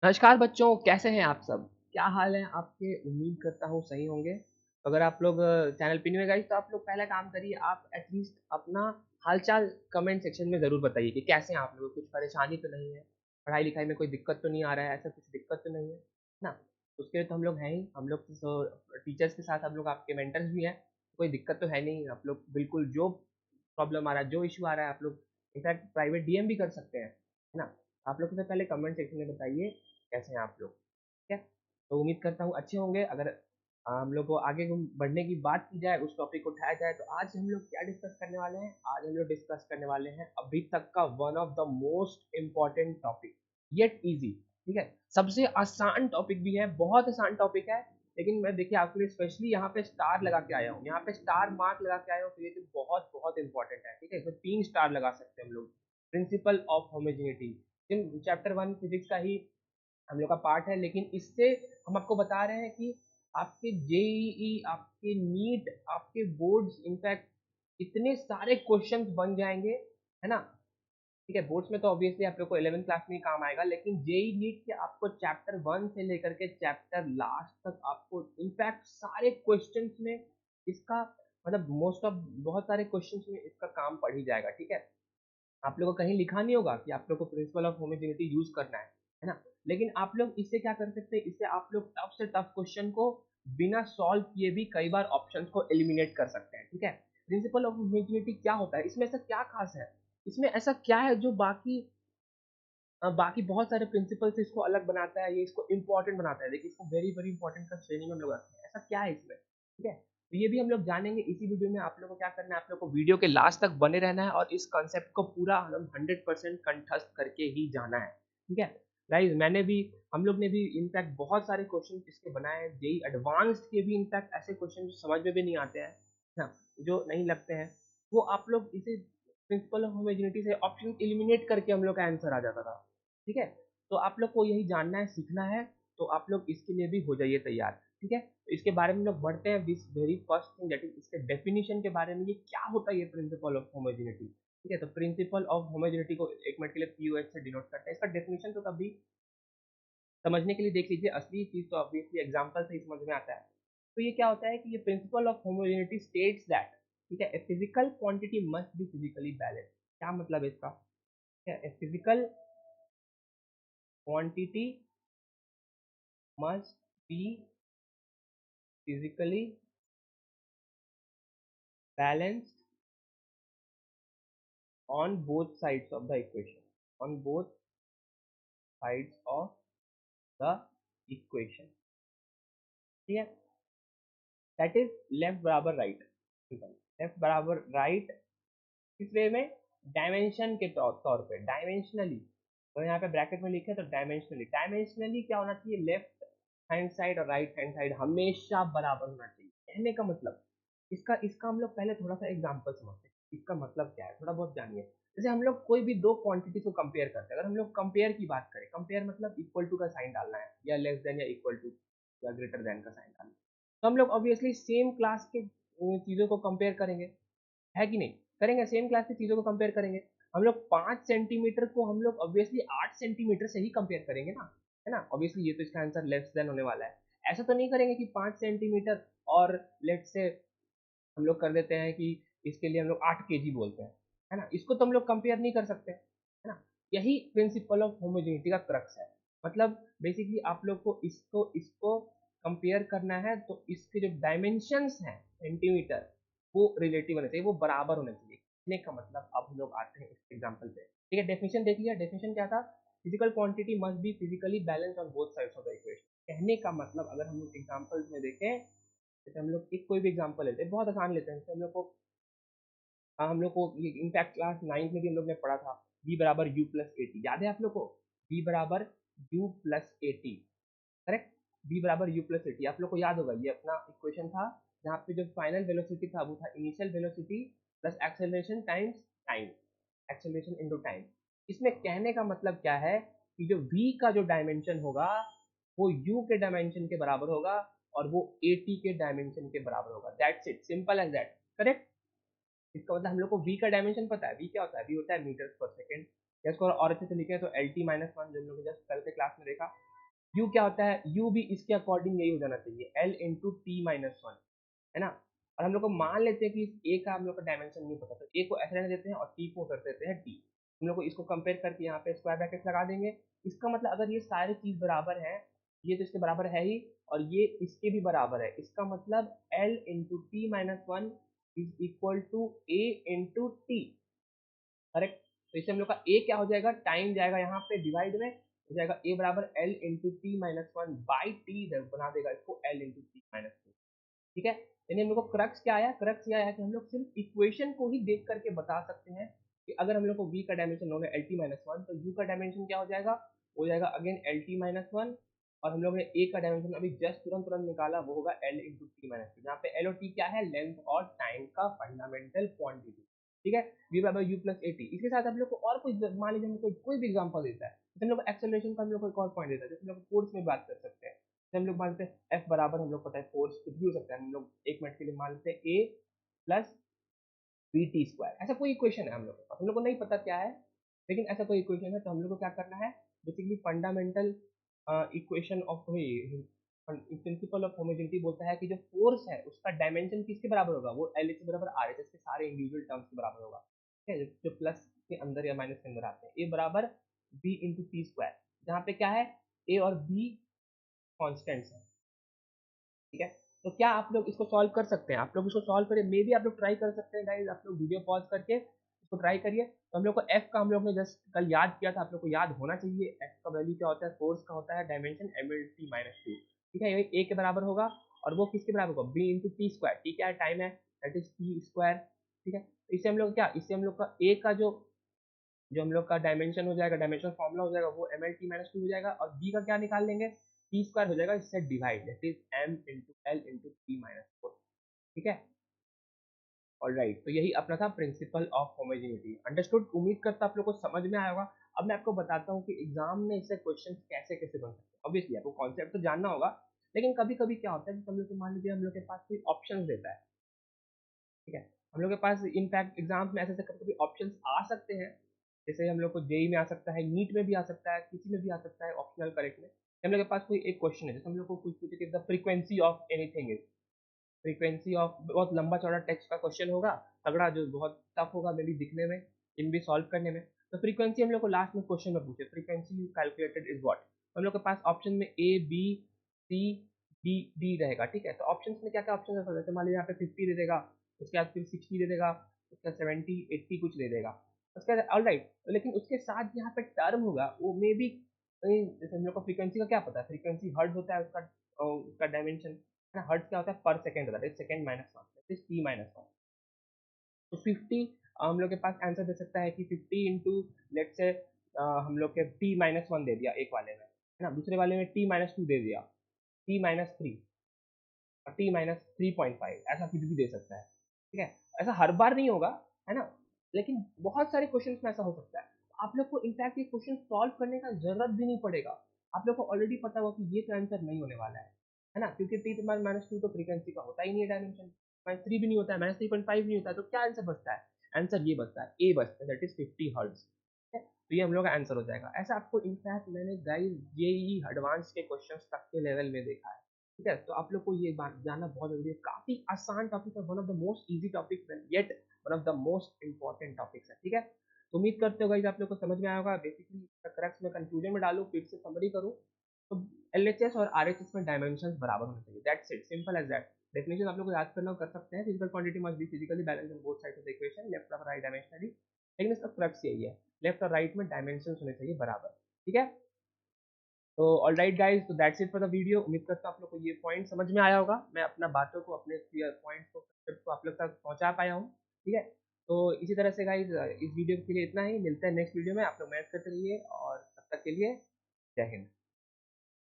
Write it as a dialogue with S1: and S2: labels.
S1: नमस्कार बच्चों, कैसे हैं आप सब? क्या हाल है आपके? उम्मीद करता हूँ सही होंगे। तो अगर आप लोग चैनल पे न्यू है गाइस, तो आप लोग पहला काम करिए, आप एटलीस्ट अपना हालचाल कमेंट सेक्शन में ज़रूर बताइए कि कैसे हैं आप लोग? कुछ परेशानी तो नहीं है? पढ़ाई-लिखाई में कोई दिक्कत तो नहीं आ रहा है? ऐसा कुछ दिक्कत तो नहीं है? ना? उसके लिए तो हम लोग हैं ही, हम लोग तो टीचर्स के साथ हम लोग आपके मेंटर्स भी हैं, कोई दिक्कत तो है नहीं। आप लोग बिल्कुल जो प्रॉब्लम आ रहा है, जो इश्यू आ रहा है, आप लोग इनफैक्ट प्राइवेट डीएम भी कर सकते हैं, है ना? आप लोग सबसे पहले कमेंट सेक्शन में बताइए कैसे हैं आप लोग, ठीक है? तो उम्मीद करता हूँ अच्छे होंगे। अगर हम लोग को आगे बढ़ने की बात की जाए, उस टॉपिक को उठाया जाए, तो आज हम लोग क्या डिस्कस करने वाले हैं? आज हम लोग डिस्कस करने वाले हैं अभी तक का one of the most important topic, yet easy, ठीक है? सबसे आसान टॉपिक भी है, बहुत आसान टॉपिक है, लेकिन मैं देखिए आपके लिए स्पेशली यहाँ पे स्टार लगा के आया हूँ, यहाँ पे स्टार मार्क लगा के आया हूँ, तो ये तो बहुत बहुत इंपॉर्टेंट है, ठीक है? इसमें 3 स्टार लगा सकते हैं हम लोग। Principle of homogeneity, chapter 1 physics का ही हम लोग का पार्ट है, लेकिन इससे हम आपको बता रहे हैं कि आपके जेईई, आपके नीट, आपके बोर्ड्स, इनफैक्ट इतने सारे क्वेश्चंस बन जाएंगे, है ना? ठीक है, बोर्ड्स में तो ऑब्वियसली आप लोग को 11th क्लास में ही काम आएगा, लेकिन जेई नीट के आपको चैप्टर 1 से लेकर के चैप्टर लास्ट तक आपको इनफैक्ट सारे क्वेश्चंस में इसका मतलब मोस्ट ऑफ बहुत सारे क्वेश्चंस में इसका काम पड़ ही जाएगा, ठीक है? आप लोगों को कहीं लिखा नहीं होगा कि आप लोग को प्रिंसिपल ऑफ होमोजेनिटी यूज करना है ना? लेकिन आप लोग इससे क्या कर सकते हैं, इससे आप लोग टफ से टफ क्वेश्चन को बिना सॉल्व किए भी कई बार ऑप्शंस को एलिमिनेट कर सकते हैं, ठीक है? प्रिंसिपल ऑफ होमोजेनिटी क्या होता है? इसमें ऐसा क्या खास है? इसमें ऐसा क्या है जो बाकी बहुत सारे प्रिंसिपल से इसको अलग बनाता है, ये इसको इंपॉर्टेंट बनाता है? देखिए, इसको वेरी वेरी इंपॉर्टेंट का श्रेणी में हम लोग रखते हैं। ऐसा क्या है इसमें, ठीक है? तो ये भी हम लोग जानेंगे इसी वीडियो में। आप लोग को क्या करना है, आप लोग को वीडियो के लास्ट तक बने रहना है और इस कॉन्सेप्ट को पूरा हम 100% कंठस्थ करके ही जाना है, ठीक है? गाइस, हम लोग ने भी इनफैक्ट बहुत सारे क्वेश्चन इसके बनाए हैं, जेई एडवांस्ड के भी इनफैक्ट ऐसे क्वेश्चन जो समझ में भी नहीं आते हैं ना, जो नहीं लगते हैं, वो आप लोग इसे प्रिंसिपल ऑफ होमोजेनिटी से ऑप्शन एलिमिनेट करके हम लोग का आंसर आ जाता था, ठीक है? तो आप लोग को यही जानना है, सीखना है, तो आप लोग इसके लिए भी हो जाइए तैयार, ठीक है? तो इसके बारे में लोग बढ़ते हैं, this very first thing that is इसके डेफिनेशन के बारे में, ये क्या होता है ये प्रिंसिपल ऑफ होमोजेनिटी, ठीक है? तो प्रिंसिपल ऑफ होमोजेनिटी को एक मिनट के लिए पीओएच से डिनोट करते हैं। इसका डेफिनेशन तो तभी समझने के लिए देख लीजिए, असली चीज तो ऑब्वियसली एग्जांपल से ही समझ में आता है। तो ये क्या होता है कि ये principle of homogeneity states that, ठीक है, a physical quantity must be physically balance. क्या मतलब है इसका? A physical quantity must be physically balanced on both sides of the equation, on both sides of the equation, ठीक है? That is left बराबर right, left बराबर right किस वे में? डायमेंशन के तौर पे, डायमेंशनली। तो यहाँ पे ब्रैकेट में लिखे तो डायमेंशनली, डायमेंशनली क्या होना चाहिए? लेफ्ट हैंड साइड और राइट हैंड साइड हमेशा बराबर होना चाहिए। कहने का मतलब, इसका इसका हम लोग पहले थोड़ा सा एग्जांपल समझते हैं, इसका मतलब क्या है थोड़ा बहुत जानिए। जैसे हम लोग कोई भी दो क्वांटिटी को कंपेयर करते हैं, अगर हम लोग कंपेयर की बात करें, कंपेयर मतलब इक्वल टू का साइन डालना है, या लेस देन या इक्वल टू या ग्रेटर देन का साइन डालना है, तो हम लोग ऑब्वियसली सेम क्लास के चीजों को कंपेयर करेंगे, है कि नहीं? करेंगे, सेम क्लास की चीजों को कंपेयर करेंगे। हम लोग 5 सेंटीमीटर को हम लोग ऑब्वियसली 8 सेंटीमीटर से ही कंपेयर करेंगे ना, है ना? ऑब्वियसली ये तो इसका आंसर लेस देन होने वाला है। ऐसा तो नहीं करेंगे कि 5 सेंटीमीटर और लेट से हम लोग कर देते हैं कि इसके लिए हम लोग 8 केजी बोलते हैं, है ना? इसको तो हम लोग कंपेयर नहीं कर सकते, है ना? यही प्रिंसिपल ऑफ होमोजेनिटी का क्रक्स है। मतलब बेसिकली आप लोग को इसको इसको कंपेयर करना है, तो इसके जो डायमेंशंस हैं सेंटीमीटर, वो रिलेटिव होने चाहिए, वो बराबर होने चाहिए। कहने का मतलब, अब हम लोग आते हैं इस एग्जांपल पे, ठीक है? डेफिनेशन देख लिया, डेफिनेशन क्या था? Physical quantity must be physically balance on both sides of the equation. कहने का मतलब, अगर हम लोग एग्जांपल्स में देखें, जैसे हम लोग एक कोई भी एग्जांपल लेते हैं, बहुत आसान लेते हैं, जैसे हम लोग को ये इनफैक्ट क्लास 9th में भी हम लोग ने पढ़ा था, b बराबर u प्लस ए टी, याद है आप लोग को? b बराबर u plus A T, correct? b बराबर u प्लस ए टी आप लोग को याद होगा, ये अपना इक्वेशन था जहाँ पे जो फाइनल वेलोसिटी था वो था initial velocity plus acceleration times time, acceleration into time. इसमें कहने का मतलब क्या है कि जो v का जो डायमेंशन होगा वो u के डायमेंशन के बराबर होगा, और वो at के डायमेंशन के बराबर होगा। That's it, simple as that, correct? इसका मतलब हम लोग को v का डायमेंशन पता है, v क्या होता है? v होता है मीटर पर सेकेंड, या इसको और अच्छे से लिखें तो एल टी माइनस वन, जो हम लोग जस्ट कल के क्लास में देखा। यू क्या होता है, यू भी इसके अकॉर्डिंग यही हो जाना चाहिए, L into T minus one, है ना। और हम लोग को मान लेते हैं कि इस ए का हम लोग का डायमेंशन नहीं पता, तो ए को ऐसे रहने देते हैं और टी को कर देते हैं टी। हम लोग को इसको कंपेयर करके यहाँ पे स्क्वायर ब्रैकेट लगा देंगे। इसका मतलब अगर ये सारी चीज बराबर है, ये तो इसके बराबर है ही और ये इसके भी बराबर है, इसका मतलब L into T minus one is equal to A into T, correct. तो इससे हम लोग का ए क्या हो जाएगा, टाइम जाएगा यहाँ पे डिवाइड में, हो जाएगा ए बराबर L into T minus one by T, बना देगा इसको L into T minus two, ठीक है। यानी हम लोग को क्रक्स क्या आया, क्रक्स ये आया कि हम लोग सिर्फ इक्वेशन को ही देख करके बता सकते हैं कि अगर हम लोग को v का डायमेंशन होगा एल टी माइनस वन, तो u का डायमेंशन क्या हो जाएगा again L T minus one, और हम लोग ने a का डायमेंशन अभी जस्ट तुरंत तुरंत निकाला, वो होगा l into T minus to, जहाँ पे l और t क्या है, लेंथ और टाइम का फंडामेंटल क्वांटिटी, ठीक है। v by U plus A T. इसके साथ हम लोग को और कोई, मान लीजिए हम कोई भी एग्जाम्पल देता है, जैसे हम लोग एक्सेलरेशन का हम लोग को एक और पॉइंट देता है, जैसे हम लोग फोर्स में बात कर सकते हैं, जैसे हम लोग मानते हैं F बराबर, हम लोग पता है फोर्स कुछ भी हो सकता है, हम लोग एक मिनट के लिए मान लेते हैं A plus B T square, ऐसा कोई इक्वेशन है हम लोग के पास, हम लोग को नहीं पता क्या है, लेकिन ऐसा कोई इक्वेशन है, तो हम लोग को क्या करना है, basically fundamental equation of principle of homogeneity बोलता है कि जो फोर्स है उसका डायमेंशन किसके बराबर होगा, वो एल एच बराबर आर एच एस के सारे इंडिविजुअल टर्म्स के बराबर होगा, ठीक है, जो प्लस के अंदर या माइनस के अंदर आते हैं। ए बराबर बी इंटू टी स्क्वायर, जहाँ पे क्या है, ए और बी कॉन्स्टेंट्स है, ठीक है। तो क्या आप लोग इसको सॉल्व कर सकते हैं, आप लोग इसको सॉल्व करिए, मे भी आप लोग ट्राई कर सकते हैं गाइस, आप लोग वीडियो पॉज करके इसको ट्राई करिए। तो हम लोग को एफ का हम लोग ने जस्ट कल याद किया था, आप लोग को याद होना चाहिए एफ का वैल्यू क्या होता है, फोर्स का होता है dimension M L T minus two, ठीक है, ये ए के बराबर होगा, और वो किसके बराबर होगा, B into T square, T क्या है, टाइम है, दैट इज टी स्क्वायर, ठीक है। तो इससे हम लोग क्या, इससे हम लोग का ए का जो जो हम लोग का डायमेंशन हो जाएगा, डायमेंशन फॉर्मूला हो जाएगा, वो M L T minus two हो जाएगा, और बी का क्या निकाल लेंगे, टी स्क्वायर हो जाएगा, इससे divide, that is M into L into T minus four, ठीक है। ऑलराइट, तो यही अपना था प्रिंसिपल ऑफ होमोजेनिटी, अंडरस्टूड, उम्मीद करता आप लोग को समझ में आया होगा। अब मैं आपको बताता हूँ कि एग्जाम में इससे क्वेश्चन कैसे कैसे बन सकते हैं। ऑब्वियसली आपको कॉन्सेप्ट तो जानना होगा, लेकिन कभी कभी क्या होता है कि हम लोग मान लीजिए हम लोग के पास कोई ऑप्शन देता है, ठीक है, हम लोग के पास इनफैक्ट एग्जाम्स में ऐसे ऐसे कभी कभी ऑप्शंस आ सकते हैं, जैसे हम लोग को जेई में आ सकता है, नीट में भी आ सकता है, किसी में भी आ सकता है ऑप्शनल करेक्ट में, हम लोग के पास कोई एक क्वेश्चन है, जैसे हम लोग को कुछ पूछे कि the frequency of anything is, frequency of, बहुत लंबा चौड़ा टेक्स्ट का क्वेश्चन होगा, तगड़ा, जो बहुत टफ होगा मे बी दिखने में, इन भी सॉल्व करने में। तो फ्रीक्वेंसी हम लोग को लास्ट में क्वेश्चन में पूछे, फ्रीक्वेंसी कैलकुलेटेड इज व्हाट, हम लोग के पास ऑप्शन में A B C D D रहेगा, ठीक है। तो ऑप्शन में क्या क्या ऑप्शन है, जैसे मान लीजिए यहाँ पे 50 दे देगा, उसके बाद फिर 60 दे देगा, उसका 70 80 कुछ दे देगा, उसके बाद ऑल राइट, लेकिन उसके साथ यहाँ पे टर्म होगा वो मे बी, जैसे हम लोग को फ्रीक्वेंसी का क्या पता है, फ्रीक्वेंसी हर्ट्ज होता है, उसका डायमेंशन है ना, हर्ट्ज क्या होता है, पर सेकंड होता है, second minus one, that is T minus one. तो 50 हम लोग के पास आंसर दे सकता है कि 50 इंटू लेट से हम लोग के टी माइनस वन दे दिया एक वाले में, है ना, दूसरे वाले में टी माइनस टू दे दिया, T minus three, T minus 3.5, ऐसा कुछ भी दे सकता है, ठीक है। ऐसा हर बार नहीं होगा, है ना, लेकिन बहुत सारे क्वेश्चन में ऐसा हो सकता है। आप लोग को इनफैक्ट ये क्वेश्चन सॉल्व करने का जरूरत भी नहीं पड़ेगा, आप लोग को ऑलरेडी पता होगा कि ये तो आंसर नहीं होने वाला है ना, क्योंकि टी माइनस टू तो फ्रीक्वेंसी का होता ही नहीं है, डायमेंशन माइनस थ्री भी नहीं होता है, माइनस 3.5 नहीं होता है, तो क्या आंसर बचता है, आंसर ये बचता है, ए बचता है, दैट इज 50 हर्ट्ज, तो ये हम लोग का आंसर हो जाएगा। ऐसा आपको इनफैक्ट मैंने गाइस जेईई एडवांस के क्वेश्चंस तक के लेवल में देखा है, ठीक है। तो आप लोग को ये बात जानना बहुत जरूरी है, काफी आसान टॉपिक है, one of the most easy topic yet one of the most important topics है, ठीक है। तो उम्मीद करते हो गाइस आप लोग को समझ में आया होगा। बेसिकली क्रक्स में कंफ्यूजन में डालूं, फिर से समरी करूं, तो एलएचएस और आरएचएस में डायमेंशंस बराबर होने चाहिए, that's it, simple as that. Definition आप लोग को याद करना कर सकते हैं, physical quantity must be physically balance on both sides of the equation, left और राइट डायमेंशनली, लेकिन इसका क्रक्स यही है, लेफ्ट और राइट में डायमेंशंस होने चाहिए बराबर, ठीक है। तो ऑल राइट गाइज, तो that's it for the video, उम्मीद करता हूँ आप लोग को ये पॉइंट समझ में आया होगा, मैं अपना बातों को, अपने पॉइंट को आप लोग तक पहुंचा पाया हूँ, ठीक है। तो इसी तरह से गाइज इस वीडियो के लिए इतना ही, मिलते हैं नेक्स्ट वीडियो में, आप लोग मैथ करते रहिए, और तब तक के लिए जय हिंद।